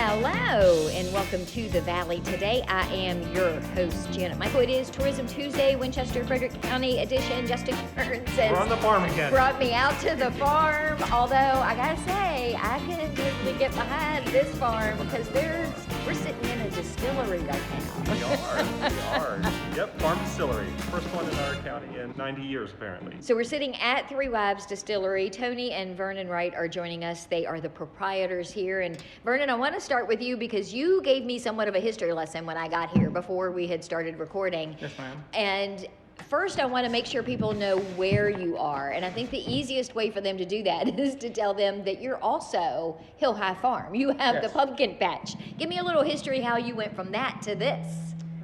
Hello and welcome to the Valley. Today I am your host, Janet Michael. It is Tourism Tuesday, Winchester, Frederick County edition. Justin Kearns says, we're on the farm again. Brought me out to the farm. Although I gotta say, I can definitely get behind this farm because we're sitting in a distillery right now. We are. Yep, farm distillery. First one in our county in 90 years, apparently. So we're sitting at Three Wives Distillery. Tony and Vernon Wright are joining us. They are the proprietors here. And Vernon, I want to start with you because you gave me somewhat of a history lesson when I got here before we had started recording. Yes, ma'am. And first, I want to make sure people know where you are. And I think the easiest way for them to do that is to tell them that you're also Hill High Farm. You have the pumpkin patch. Give me a little history how you went from that to this.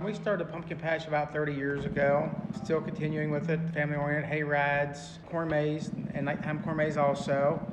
We started the pumpkin patch about 30 years ago. Still continuing with it, family-oriented hay rides, corn maze, and nighttime corn maze also.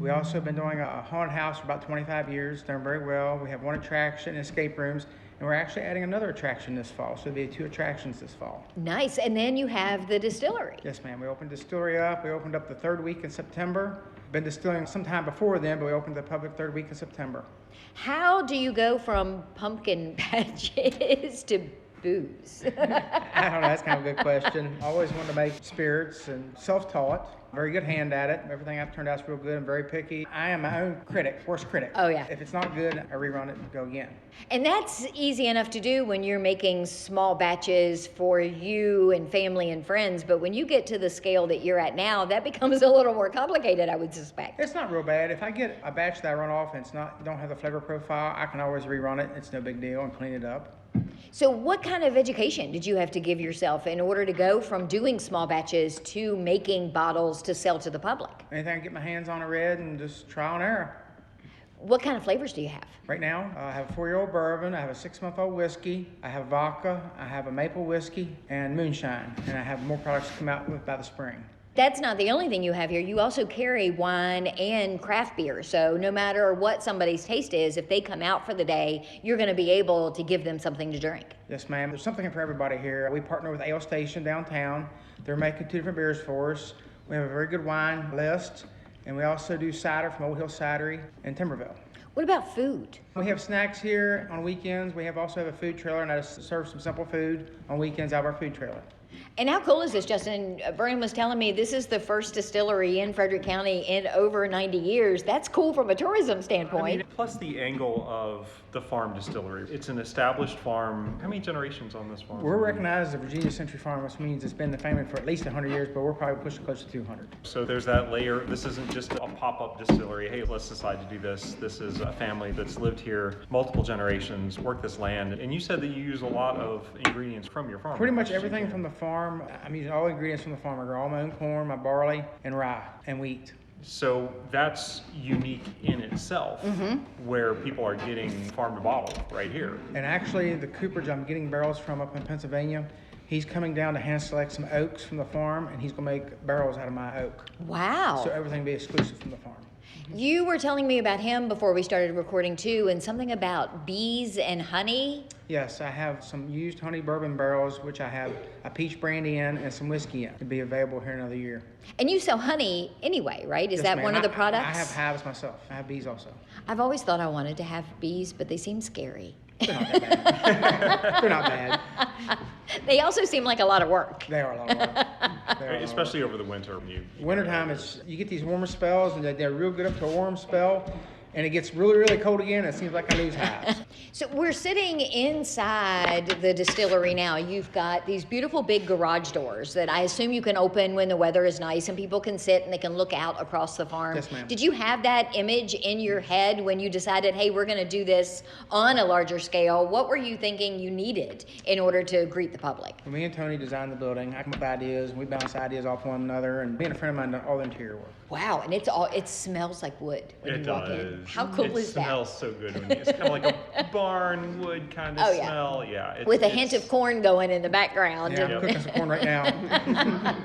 We also have been doing a haunted house for about 25 years, done very well. We have one attraction, escape rooms, and we're actually adding another attraction this fall. So there'll be 2 attractions this fall. Nice. And then you have the distillery. Yes, ma'am. We opened distillery up. We opened up the 3rd week in September. Been distilling sometime before then, but we opened the public 3rd week in September. How do you go from pumpkin patches to booze? I don't know, that's kind of a good question. I always wanted to make spirits and self-taught. Very good hand at it. Everything I've turned out is real good. I'm very picky. I am my own critic, worst critic. Oh, yeah. If it's not good, I rerun it and go again. And that's easy enough to do when you're making small batches for you and family and friends. But when you get to the scale that you're at now, that becomes a little more complicated, I would suspect. It's not real bad. If I get a batch that I run off and don't have the flavor profile, I can always rerun it. It's no big deal and clean it up. So what kind of education did you have to give yourself in order to go from doing small batches to making bottles to sell to the public? Anything I can get my hands on a red and just trial and error. What kind of flavors do you have? Right now, I have a 4-year-old bourbon, I have a 6-month-old whiskey, I have vodka, I have a maple whiskey, and moonshine. And I have more products to come out with by the spring. That's not the only thing you have here. You also carry wine and craft beer. So no matter what somebody's taste is, if they come out for the day, you're going to be able to give them something to drink. Yes, ma'am. There's something for everybody here. We partner with Ale Station downtown. They're making 2 different beers for us. We have a very good wine list, and we also do cider from Old Hill Cidery in Timberville. What about food? We have snacks here on weekends. We also have a food trailer, and I just serve some simple food on weekends out of our food trailer. And how cool is this, Justin? Vernon was telling me this is the first distillery in Frederick County in over 90 years. That's cool from a tourism standpoint. I mean, plus the angle of the farm distillery. It's an established farm. How many generations on this farm? We're recognized as a Virginia Century Farm, which means it's been in the family for at least 100 years, but we're probably pushing close to 200. So there's that layer. This isn't just a pop-up distillery. Hey, let's decide to do this. This is a family that's lived here multiple generations, worked this land. And you said that you use a lot of ingredients from your farm. Pretty much everything from the farm. I'm using all ingredients from the farm. I grow all my own corn, my barley, and rye, and wheat. So that's unique in itself, where people are getting farm to bottle right here. And actually, the cooperage I'm getting barrels from up in Pennsylvania, he's coming down to hand select some oaks from the farm, and he's going to make barrels out of my oak. Wow. So everything will be exclusive from the farm. You were telling me about him before we started recording too, and something about bees and honey. Yes, I have some used honey bourbon barrels, which I have a peach brandy in and some whiskey in to be available here another year. And you sell honey anyway, right? Is Yes, that ma'am. one of the products? I have hives myself. I have bees also. I've always thought I wanted to have bees, but they seem scary. They're not that bad. They're not bad. They also seem like a lot of work. They are a lot of work. They are a lot of work. Especially over the winter. Wintertime, you get these warmer spells, and they're real good up to a warm spell, and it gets really, really cold again, and it seems like I lose hives. So we're sitting inside the distillery now. You've got these beautiful big garage doors that I assume you can open when the weather is nice and people can sit and they can look out across the farm. Yes, ma'am. Did you have that image in your head when you decided, hey, we're going to do this on a larger scale? What were you thinking you needed in order to greet the public? When me and Tony designed the building, I come up with ideas, and we bounce ideas off one another, and me and a friend of mine done all the interior work. Wow, and it smells like wood when you walk in. How cool is that? It smells so good. It's kind of like a barn wood kind of smell. Yeah. With a hint of corn going in the background. Yeah, I'm cooking some corn right now.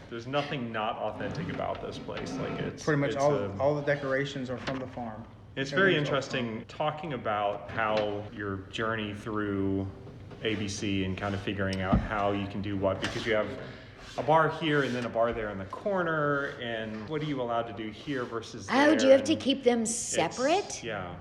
There's nothing not authentic about this place. Like it's pretty much all the decorations are from the farm. It's very interesting talking about how your journey through ABC and kind of figuring out how you can do what, because you have a bar here and then a bar there in the corner, and what are you allowed to do here versus there? Oh, do you have to keep them separate? Yeah.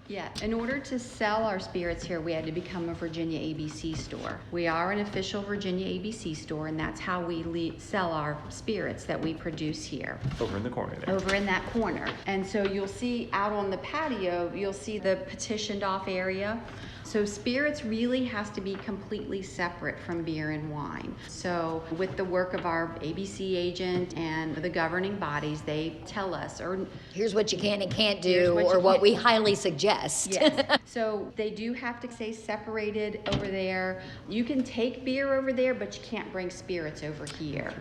Yeah, in order to sell our spirits here, we had to become a Virginia ABC store. We are an official Virginia ABC store, and that's how we sell our spirits that we produce here. Over in the corner there. Over in that corner. And so you'll see out on the patio, you'll see the petitioned off area. So spirits really has to be completely separate from beer and wine. So with the work of our ABC agent and the governing bodies, they tell us, or Here's what you can and can't Here's do, what or you what can't- we highly suggest. yes. So they do have to stay separated over there. You can take beer over there, but you can't bring spirits over here.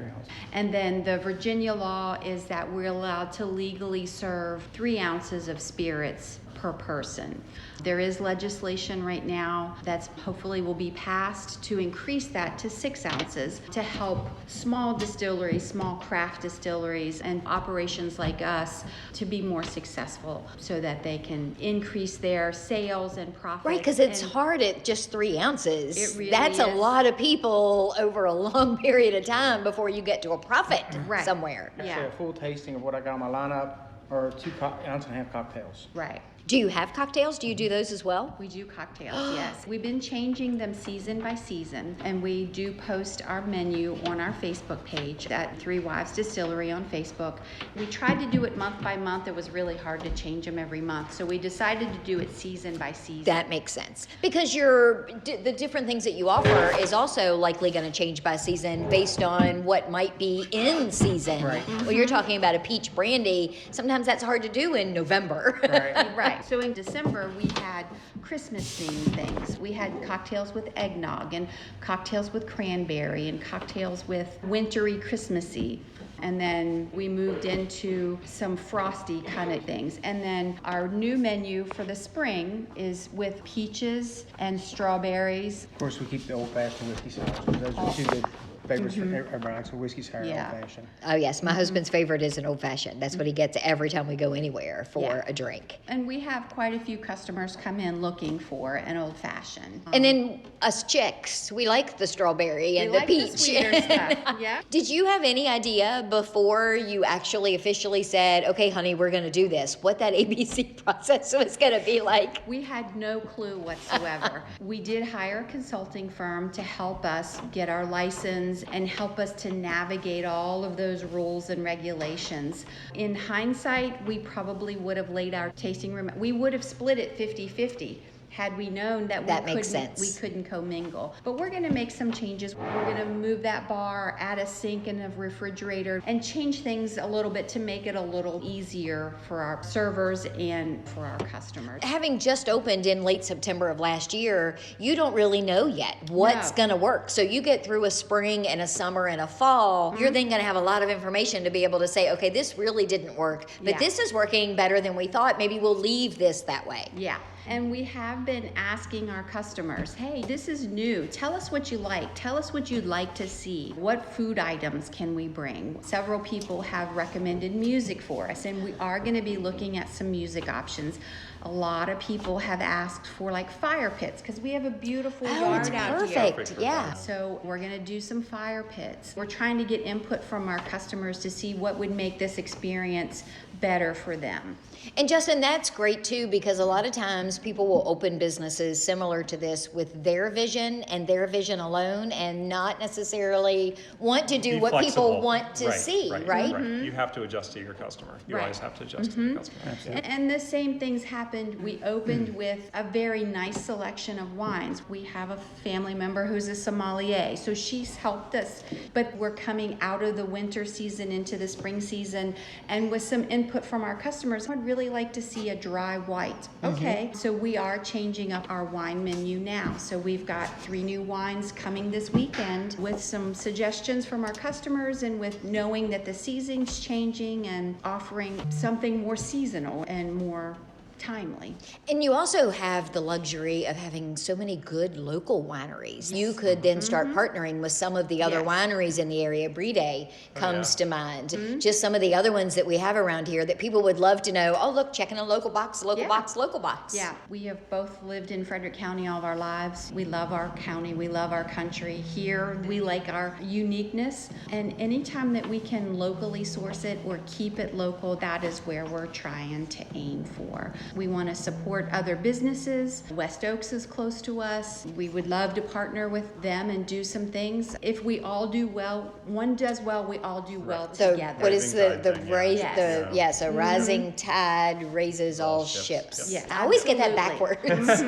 And then the Virginia law is that we're allowed to legally serve 3 ounces of spirits per person. There is legislation right now that's hopefully will be passed to increase that to 6 ounces to help small distilleries, small craft distilleries, and operations like us to be more successful so that they can increase their sales and profits. Right, because it's and- hard at just 3 ounces. It really That's a is. lot of people over a long period of time before you get to a profit Right. somewhere. Yeah. Actually, a full tasting of what I got on my lineup are 2 ounce and a half cocktails. Right. Do you have cocktails? Do you do those as well? We do cocktails, yes. We've been changing them season by season, and we do post our menu on our Facebook page at Three Wives Distillery on Facebook. We tried to do it month by month. It was really hard to change them every month, so we decided to do it season by season. That makes sense. Because the different things that you offer is also likely going to change by season based on what might be in season. Right. Well, you're talking about a peach brandy. Sometimes that's hard to do in November. Right. Right. So in December, we had Christmas themed things. We had cocktails with eggnog and cocktails with cranberry and cocktails with wintry Christmassy. And then we moved into some frosty kind of things. And then our new menu for the spring is with peaches and strawberries. Of course, we keep the old fashioned whiskey sours, because those are 2 good favorites for everybody likes a whiskey sour and Yeah. old fashioned. Oh yes, my husband's favorite is an old fashioned. That's what he gets every time we go anywhere for Yeah. a drink. And we have quite a few customers come in looking for an old fashioned. And then us chicks, we like the strawberry and we the like peach. the sweeter stuff. Yeah. Did you have any idea before you actually officially said, okay, honey, we're going to do this, what that ABC process was going to be like? We had no clue whatsoever. We did hire a consulting firm to help us get our license and help us to navigate all of those rules and regulations. In hindsight, we probably would have laid our tasting room, we would have split it 50-50. Had we known that That makes sense. we couldn't commingle. But we're gonna make some changes. We're gonna move that bar, add a sink and a refrigerator, and change things a little bit to make it a little easier for our servers and for our customers. Having just opened in late September of last year, you don't really know yet what's No. going to work. So you get through a spring and a summer and a fall, you're then going to have a lot of information to be able to say, okay, this really didn't work, but Yeah. this is working better than we thought. Maybe we'll leave this that way. Yeah. And we have been asking our customers, hey, this is new. Tell us what you like. Tell us what you'd like to see. What food items can we bring? Several people have recommended music for us, and we are going to be looking at some music options. A lot of people have asked for like fire pits because we have a beautiful Oh, yard it's out here. perfect. Perfect for Yeah. that. So we're gonna do some fire pits. We're trying to get input from our customers to see what would make this experience better for them. And Justin, that's great too, because a lot of times people will open businesses similar to this with their vision and their vision alone and not necessarily want to do Be what flexible. people want to see, right? You have to adjust to your customer. You Right. always have to adjust to your customer. Yeah. And the same things happened. We opened with a very nice selection of wines. We have a family member who's a sommelier, so she's helped us. But we're coming out of the winter season into the spring season, and with some input from our customers, I'd really like to see a dry white. Okay, so we are changing up our wine menu now. So we've got 3 new wines coming this weekend with some suggestions from our customers, and with knowing that the season's changing and offering something more seasonal and more timely. And you also have the luxury of having so many good local wineries. You could then start partnering with some of the other Yes. wineries in the area. Bride comes yeah. to mind. Just some of the other ones that we have around here that people would love to know. Oh, look, checking a local box, local Yeah. box, local box. Yeah, we have both lived in Frederick County all of our lives. We love our county, we love our country. Here, we like our uniqueness, and anytime that we can locally source it or keep it local, that is where we're trying to aim for. We want to support other businesses. West Oaks is close to us. We would love to partner with them and do some things. If we all do well, one does well, we all do well So together. what is the Rising tide thing, raise, Yes. so rising tide raises all ships. Yep. I always get that Absolutely. backwards.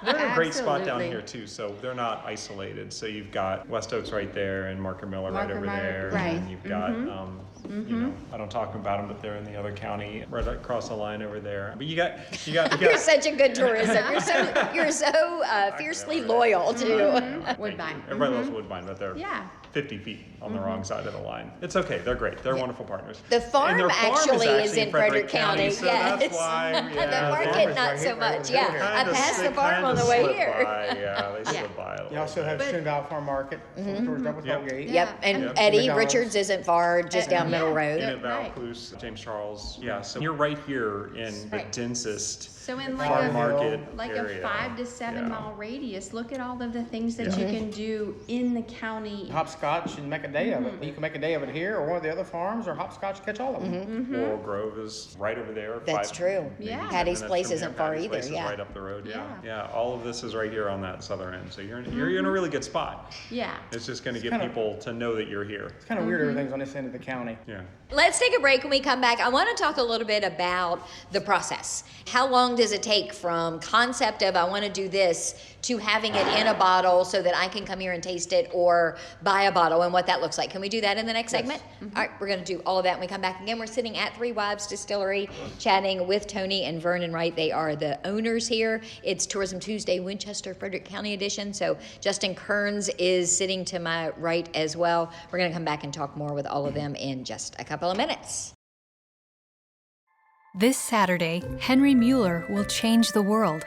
They're in a great spot down Absolutely. here too, so they're not isolated. So you've got West Oaks right there and Marker Miller right Marker over Miller, there. right. And you've got, you know, I don't talk about them, but they're in the other county, right across the line over there. But you got. You're such a good tourism. You're so fiercely loyal to. Woodbine. Everybody loves Woodbine, but they're Yeah. 50 feet on the wrong side of the line. It's okay. They're great. They're wonderful partners. The farm And their actually is in Frederick County. so Yes. that's why. The Yeah, market farmers not right so here, right much. here. Yeah, I kinda passed the slip- farm kinda on the way slip here. by, Yeah, they Yeah. slip by a little You also bit. have Shin Valley Farm Market, towards Double Yep. Tollgate. Yep, and Yep. Eddie McDonald's. Richards isn't far, just down Middle Road. Enid Right. Vaucluse, James Charles. Yeah, so you're right here in the Right. densest So in like farm a market like area. a 5 to 7 Yeah. mile radius, look at all of the things that Yeah. you can do in the county. Hopscotch and make a day of it. You can make a day of it here or one of the other farms, or hopscotch catch all of them. Laurel Grove is right over there. That's true. maybe Yeah. 10 Patty's minutes Place from isn't here. far Patty's either, Place is yeah. right up the road. Yeah. Yeah. All of this is right here on that southern end. So you're in a really good spot. Yeah. It's just going to get kinda- people to know that you're here. It's kind of weird everything's on this end of the county. Yeah. Let's take a break. When we come back, I want to talk a little bit about the process. How long does it take from concept of I want to do this to having it in a bottle so that I can come here and taste it, or buy a bottle, and what that looks like? Can we do that in the next segment? All right, we're going to do all of that when we come back again. We're sitting at Three Wives Distillery chatting with Tony and Vernon Wright. They are the owners here. It's Tourism Tuesday, Winchester, Frederick County edition. So Justin Kearns is sitting to my right as well. We're going to come back and talk more with all of them in just a couple of minutes. This Saturday, Henry Mueller will change the world.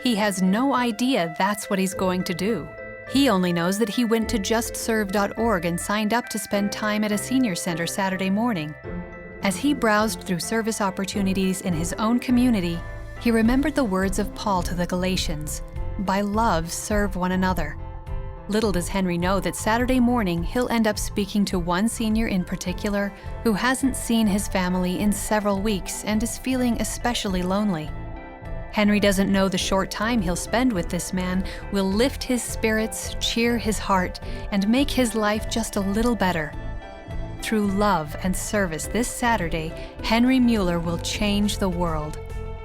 He has no idea that's what he's going to do. He only knows that he went to justserve.org and signed up to spend time at a senior center Saturday morning. As he browsed through service opportunities in his own community, he remembered the words of Paul to the Galatians, "By love serve one another." Little does Henry know that Saturday morning he'll end up speaking to one senior in particular who hasn't seen his family in several weeks and is feeling especially lonely. Henry doesn't know the short time he'll spend with this man will lift his spirits, cheer his heart, and make his life just a little better. Through love and service this Saturday, Henry Mueller will change the world.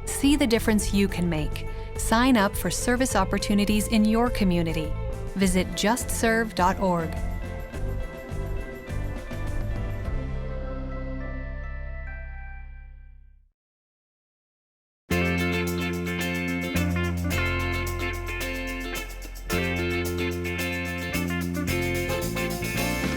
See the difference you can make. Sign up for service opportunities in your community. Visit justserve.org.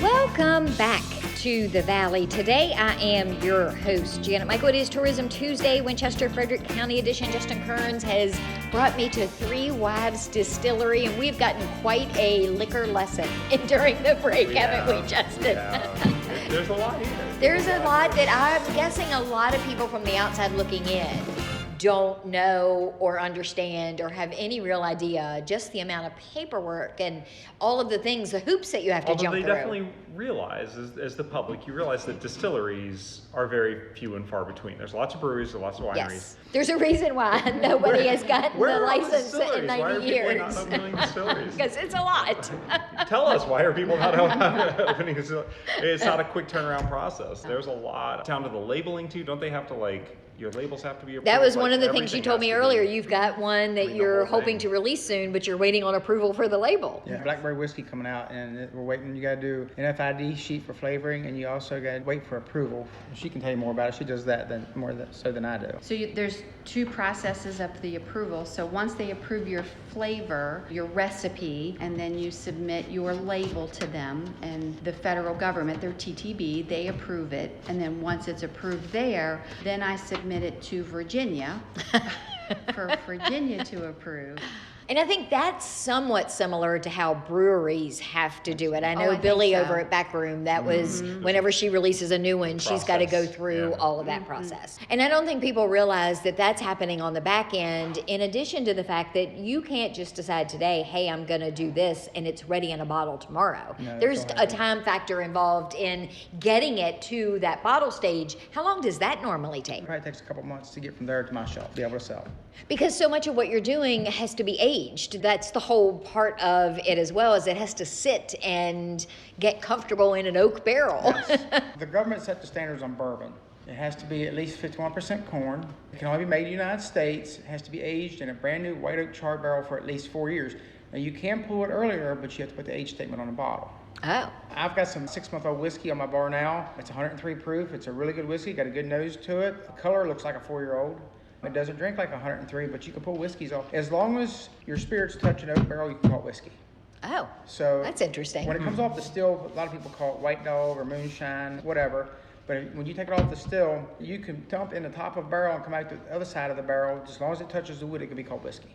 Welcome back to the Valley. Today I am your host, Janet Michael. It is Tourism Tuesday, Winchester, Frederick County edition. Justin Kearns has brought me to Three Wives Distillery, and we've gotten quite a liquor lesson during the break, haven't we, Justin? Yeah. There's a lot here. There's a lot that I'm guessing a lot of people from the outside looking in don't know or understand or have any real idea just the amount of paperwork and all of the things, the hoops that you have to Although jump they through. definitely realize, as the public, you realize that distilleries are very few and far between. There's lots of breweries, there's lots of wineries. Yes. There's a reason why nobody has gotten Where the are all the license in distilleries? Why are 90 people years. not opening distilleries? Because it's a lot. Tell us, why are people not opening distilleries? It's not a quick turnaround process. There's a lot down to the labeling too. Don't they have to your labels have to be approved? That was Like, one of the things you everything told has me to be- earlier. You've got one that the you're whole hoping thing. to release soon, but you're waiting on approval for the label. Yeah, blackberry whiskey coming out, and we're waiting. You got to do an FID sheet for flavoring, and you also got to wait for approval. She can tell you more about it. She does that than I do. So there's two processes of the approval. So once they approve your flavor, your recipe, and then you submit your label to them, and the federal government, their TTB, they approve it. And then once it's approved there, then I submit it to Virginia for Virginia to approve. And I think that's somewhat similar to how breweries have to do it. I know I think Billy so. over at Backroom, that was whenever she releases a new one, she's got to go Process. through Yeah. all of that process. And I don't think people realize that that's happening on the back end, in addition to the fact that you can't just decide today, hey, I'm going to do this, and it's ready in a bottle tomorrow. No, There's that's a right. time factor involved in getting it to that bottle stage. How long does that normally take? It probably takes a couple months to get from there to my shelf, be able to sell. Because so much of what you're doing has to be aged. That's the whole part of it as well, is it has to sit and get comfortable in an oak barrel. The government set the standards on bourbon. It has to be at least 51% corn. It can only be made in the United States. It has to be aged in a brand new white oak charred barrel for at least 4 years. Now you can pull it earlier, but you have to put the age statement on the bottle. Oh. I've got some 6-month-old whiskey on my bar now. It's 103 proof. It's a really good whiskey. Got a good nose to it. The color looks like a 4-year-old. It doesn't drink like 103, but you can pull whiskeys off. As long as your spirits touch an oak barrel, you can call it whiskey. Oh. So That's interesting. when it comes off the still, a lot of people call it white dog or moonshine, whatever. But when you take it off the still, you can dump in the top of a barrel and come out to the other side of the barrel. As long as it touches the wood, it can be called whiskey.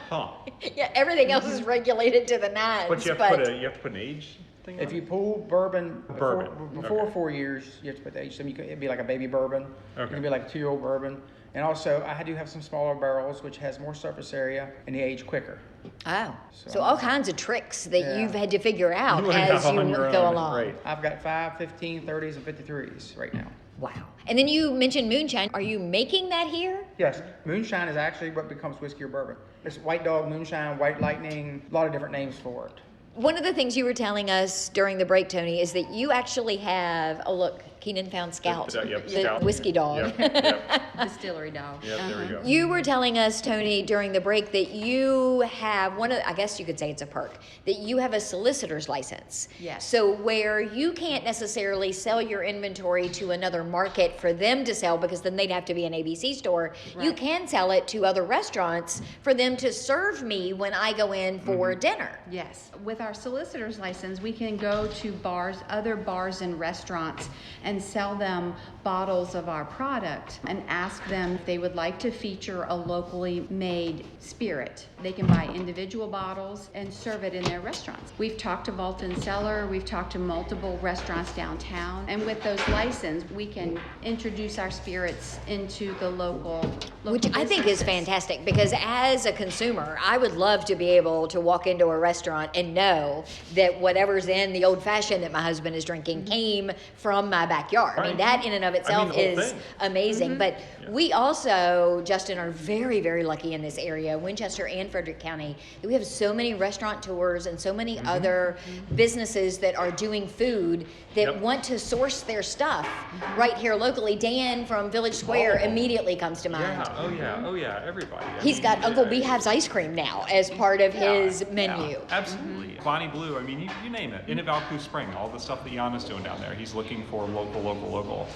Huh. Yeah, everything else is regulated to the nines. But you have to put an age thing on If you it? pull bourbon before okay. 4 years, you have to put the age. It'd be like a baby bourbon. It Okay. can be like a 2-year-old bourbon. And also, I do have some smaller barrels, which has more surface area and they age quicker. Oh. So- So all kinds of tricks that Yeah. you've had to figure out You as have you on your go own, along. right. I've got 5, 15, 30s, and 53s right now. Wow. And then you mentioned moonshine. Are you making that here? Yes, moonshine is actually what becomes whiskey or bourbon. It's white dog, moonshine, white lightning, a lot of different names for it. One of the things you were telling us during the break, Tony, is that you actually have, oh look, Keenan found Scout, Yep, the Scout. whiskey dog. Yep. Distillery dog. Yep, there we go. You were telling us, Tony, during the break that you have I guess you could say it's a perk, that you have a solicitor's license. Yes. So where you can't necessarily sell your inventory to another market for them to sell, because then they'd have to be an ABC store, you Right. can sell it to other restaurants for them to serve me when I go in for dinner. Yes, with our solicitor's license, we can go to bars, other bars and restaurants, and sell them bottles of our product and ask them if they would like to feature a locally made spirit. They can buy individual bottles and serve it in their restaurants. We've talked to Vault and Cellar, we've talked to multiple restaurants downtown, and with those licenses, we can introduce our spirits into the local Which I think is businesses. fantastic, because as a consumer, I would love to be able to walk into a restaurant and know that whatever's in the old fashioned that my husband is drinking came from my backyard. I mean, Right. that in and of itself the whole is thing. amazing. But Yeah. we also, Justin, are very, very lucky in this area, Winchester and Frederick County, that we have so many restaurant tours and so many other businesses that are doing food that Yep. want to source their stuff right here locally. Dan from Village Square Oh. immediately comes to mind. Oh yeah, everybody. I He's mean, got Uncle yeah. Beehive's ice cream now as part of his Yeah, menu. yeah, absolutely. Bonnie Blue, I mean, you name it. In Valcourt Spring, all the stuff that Jan is doing down there, he's looking for local.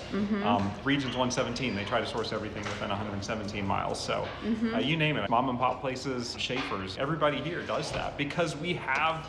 Regions 117, they try to source everything within 117 miles. So you name it. Mom and pop places, Schaefer's, everybody here does that because we have.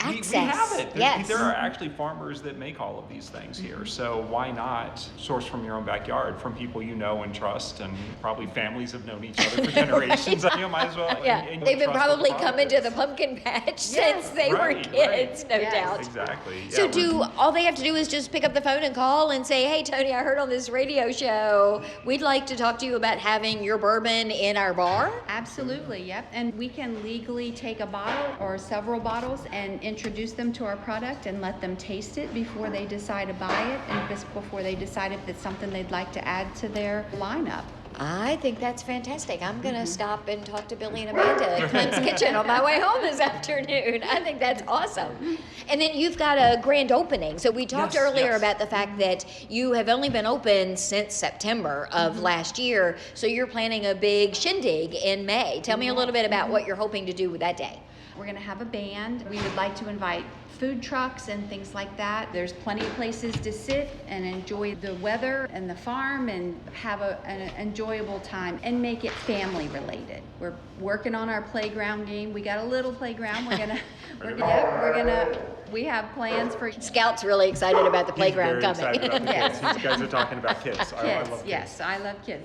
We have Access, it. yes. There are actually farmers that make all of these things here. So why not source from your own backyard, from people you know and trust, and probably families have known each other for generations. You know, might as well. Yeah, and you they've been trust what the probably product coming to is. the pumpkin patch since they were Right, kids, no Yes. doubt. Exactly. So Yeah, all they have to do is just pick up the phone and call and say, hey, Tony, I heard on this radio show, we'd like to talk to you about having your bourbon in our bar. Absolutely, yep. And we can legally take a bottle or several bottles and introduce them to our product and let them taste it before they decide to buy it and before they decide if it's something they'd like to add to their lineup. I think that's fantastic. I'm going to stop and talk to Billy and Amanda at Clem's Kitchen on my way home this afternoon. I think that's awesome. And then you've got a grand opening. So we talked Yes, earlier yes. about the fact that you have only been open since September of last year. So you're planning a big shindig in May. Tell me a little bit about what you're hoping to do with that day. We're going to have a band. We would like to invite food trucks and things like that. There's plenty of places to sit and enjoy the weather and the farm and have an enjoyable time and make it family related. We're working on our playground game. We got a little playground. We're gonna We have plans for Scout's really excited about the playground He's very coming. excited about the Yes. kids. These guys are talking about kids. I love kids. Yes, I love kids.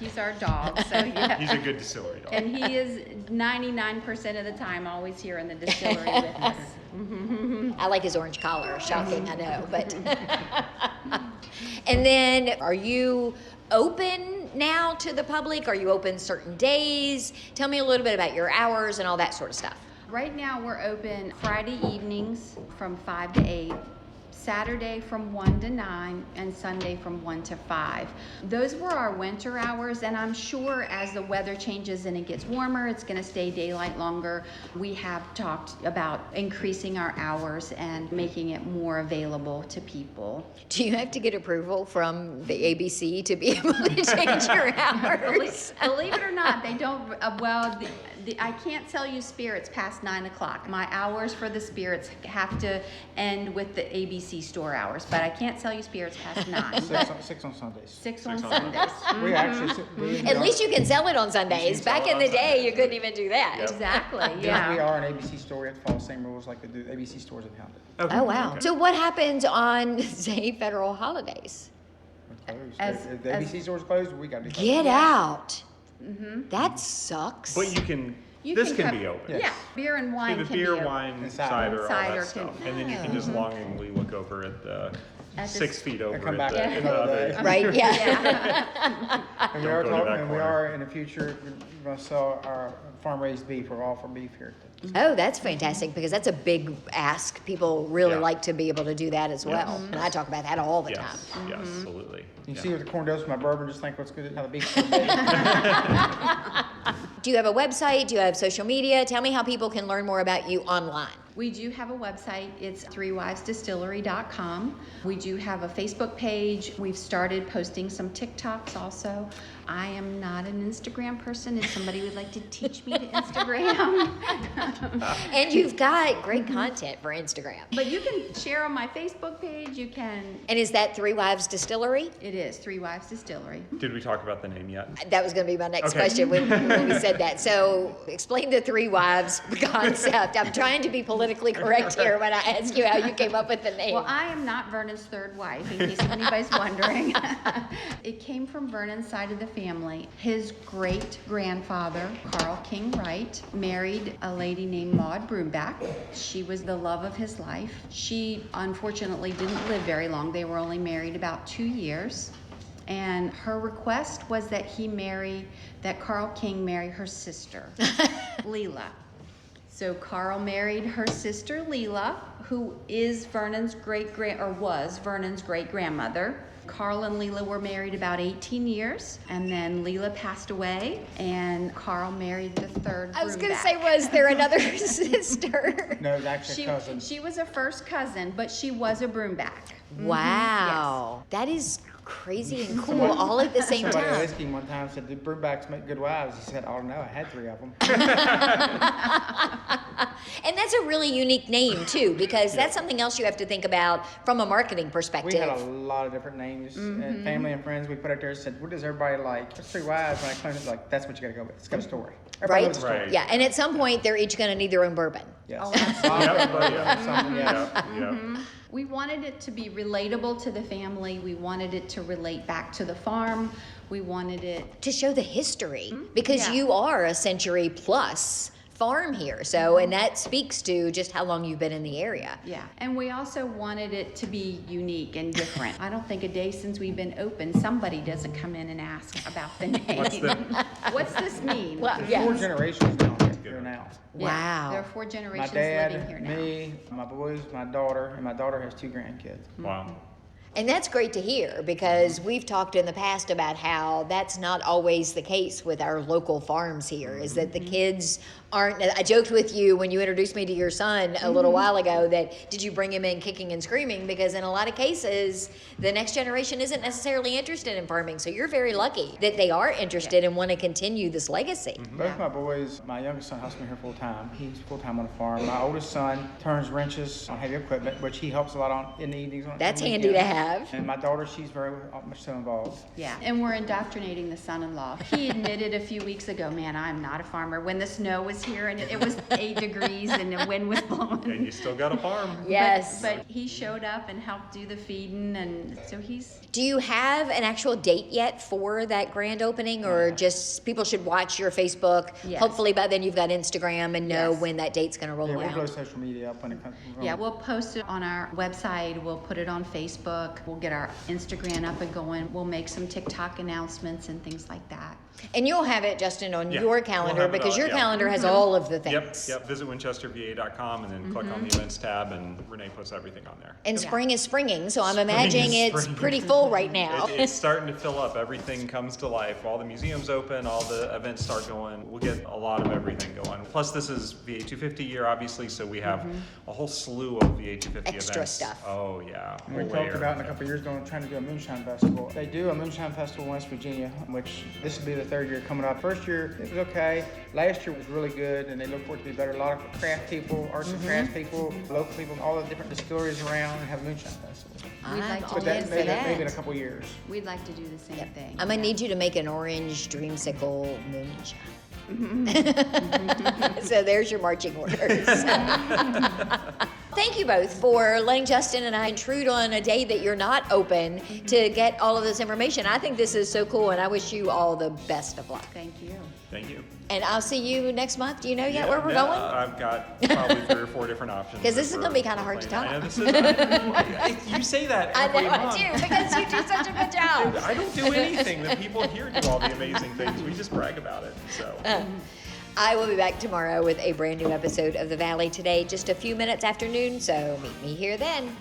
He's our dog, so yeah. He's a good distillery dog. And he is 99% of the time always here in the distillery with us. I like his orange collar. Shocking, I know, but. And then, are you open now to the public? Are you open certain days? Tell me a little bit about your hours and all that sort of stuff. Right now, we're open Friday evenings from 5 to 8, Saturday from 1 to 9, and Sunday from 1 to 5. Those were our winter hours, and I'm sure as the weather changes and it gets warmer, it's going to stay daylight longer. We have talked about increasing our hours and making it more available to people. Do you have to get approval from the ABC to be able to change your hours? Believe it or not, they don't, I can't sell you spirits past 9 o'clock. My hours for the spirits have to end with the ABC store hours, but I can't sell you spirits past 9. 6 on Sundays. 6 on on Sundays. We actually, At least you can sell it on Sundays. sell Back it in on the day, Sundays. you couldn't even do that. Yep. Exactly, we yeah. are an ABC store. We have to follow the same rules like they do ABC stores in Hamden. Okay. Oh, wow. Okay. So what happens on, say, federal holidays? We're closed. As- If the as- ABC store's closed, we got to do Get out. That sucks. But you can, You this can come- be open. Yes. Yeah, beer and wine The can beer, be open. wine, And cider, all cider that stuff. can- And then you can just longingly look over at the At the 6 feet over come at back the, another at the other. day. Right, yeah. Yeah. And we Don't are go to talking, that and we corner. are in the future going to sell our farm-raised beef. We're all for beef here. Oh, that's fantastic because that's a big ask. People really Yeah. like to be able to do that as well. And I talk about that all the time. Yes, yes, absolutely. You Yeah. see what the corn does with my bourbon, just think what's good, how the beef's going to be. Do you have a website? Do you have social media? Tell me how people can learn more about you online. We do have a website. It's threewivesdistillery.com. We do have a Facebook page. We've started posting some TikToks also. I am not an Instagram person. If somebody would like to teach me to Instagram. And you've got great content for Instagram. But you can share on my Facebook page. You can, And is that Three Wives Distillery? it is Three Wives Distillery. Did we talk about the name yet? That was going to be my next Okay. question when we said that. So explain the Three Wives concept. I'm trying to be politically correct here when I ask you how you came up with the name. Well, I am not Vernon's third wife, in case anybody's wondering. It came from Vernon's side of the family. His great-grandfather, Carl King Wright, married a lady named Maud Broombach. She was the love of his life. She unfortunately didn't live very long. They were only married about 2 years. And her request was that Carl King marry her sister, Leela. So Carl married her sister Leela, who is was Vernon's great-grandmother. Carl and Leela were married about 18 years, and then Leela passed away, and Carl married the third I was going to Broombach. say, was there another sister? No, it's actually a cousin. She was a first cousin, but she was a Broombach. Wow. That is crazy and cool all at the same Somebody time. asked him one time, said, "Do Broombachs make good wives?" He said, "Oh no, I had 3 of them." And that's a really unique name too, because that's something else you have to think about from a marketing perspective. We had a lot of different names, and family and friends. We put it there and said, "What does everybody like?" There's 3 wives, and I claimed it like that's what you got to go with. It's got a story. Everybody Right? loves a story. Right. Yeah, and at some point they're each going to need their own bourbon. Yes. Oh, absolutely. Something, yeah. Yeah. We wanted it to be relatable to the family. We wanted it to relate back to the farm. We wanted it. To show the history, because Yeah. you are a century plus farm here. So, and that speaks to just how long you've been in the area. Yeah, and we also wanted it to be unique and different. I don't think a day since we've been open, somebody doesn't come in and ask about the name. What's this mean? Well, There's yeah. 4 generations down here now. Yeah, Wow. there are 4 My generations dad, living here now. me, my boys, my daughter, and my daughter has 2 grandkids. Wow. And that's great to hear because we've talked in the past about how that's not always the case with our local farms here, is that the kids aren't. I joked with you when you introduced me to your son a little while ago that did you bring him in kicking and screaming? Because in a lot of cases, the next generation isn't necessarily interested in farming. So you're very lucky that they are interested and want to continue this legacy. Both my boys, my youngest son helps me here full time. He's full time on the farm. My oldest son turns wrenches on heavy equipment, which he helps a lot on in the evenings. That's on the handy to weekends. have. have. And my daughter, she's very much so involved. Yeah, and we're indoctrinating the son-in-law. He admitted a few weeks ago, man, I'm not a farmer. When the snow was here and it was 8 degrees and the wind was blowing. And you still got a farm. Yes. But he showed up and helped do the feeding, and so he's... Do you have an actual date yet for that grand opening, or just people should watch your Facebook? Yes. Hopefully by then you've got Instagram and know Yes. when that date's going to roll Yeah, we'll around. blow social media up when it comes. Yeah, we'll post it on our website, we'll put it on Facebook, we'll get our Instagram up and going, we'll make some TikTok announcements and things like that. And you'll have it, Justin, on Yeah, your we'll calendar have it because all, your yeah. calendar has all of the Yep, things. yep. Visit winchesterva.com and then click on the events tab, and Renee puts everything on there. And Yeah. spring is springing, so I'm Spring imagining is it's spring. pretty full right now. It's starting to fill up. Everything comes to life. All the museums open, all the events start going. We'll get a lot of everything going. Plus, this is VA 250 year, obviously, so we have a whole slew of VA 250 Extra events. stuff. Oh, yeah. And we whole talked layer. about in a couple of years ago trying to do a moonshine festival. They do a moonshine festival in West Virginia, which this will be the 3rd year coming up. First year it was okay. Last year was really good, and they look for it to be better. A lot of craft people, arts and crafts people, local people, all the different distilleries around and have a moonshine festival. We'd like I'm to all But in that for maybe in a that. couple of years. We'd like to do the same thing. I'm gonna need you to make an orange dreamsicle moonshine. So there's your marching orders. Thank you both for letting Justin and I intrude on a day that you're not open to get all of this information. I think this is so cool, and I wish you all the best of luck. Thank you. Thank you. And I'll see you next month. Do you know yet where we're Yeah, going? I've got probably 3 or 4 different options. 'Cause this that is gonna we're- be kinda we're hard to planning. I know top. this is. You say that I every know I month. do because you do such a good job. I don't do anything. The people here do all the amazing things. We just brag about it. So. I will be back tomorrow with a brand new episode of The Valley Today, just a few minutes after noon, so meet me here then.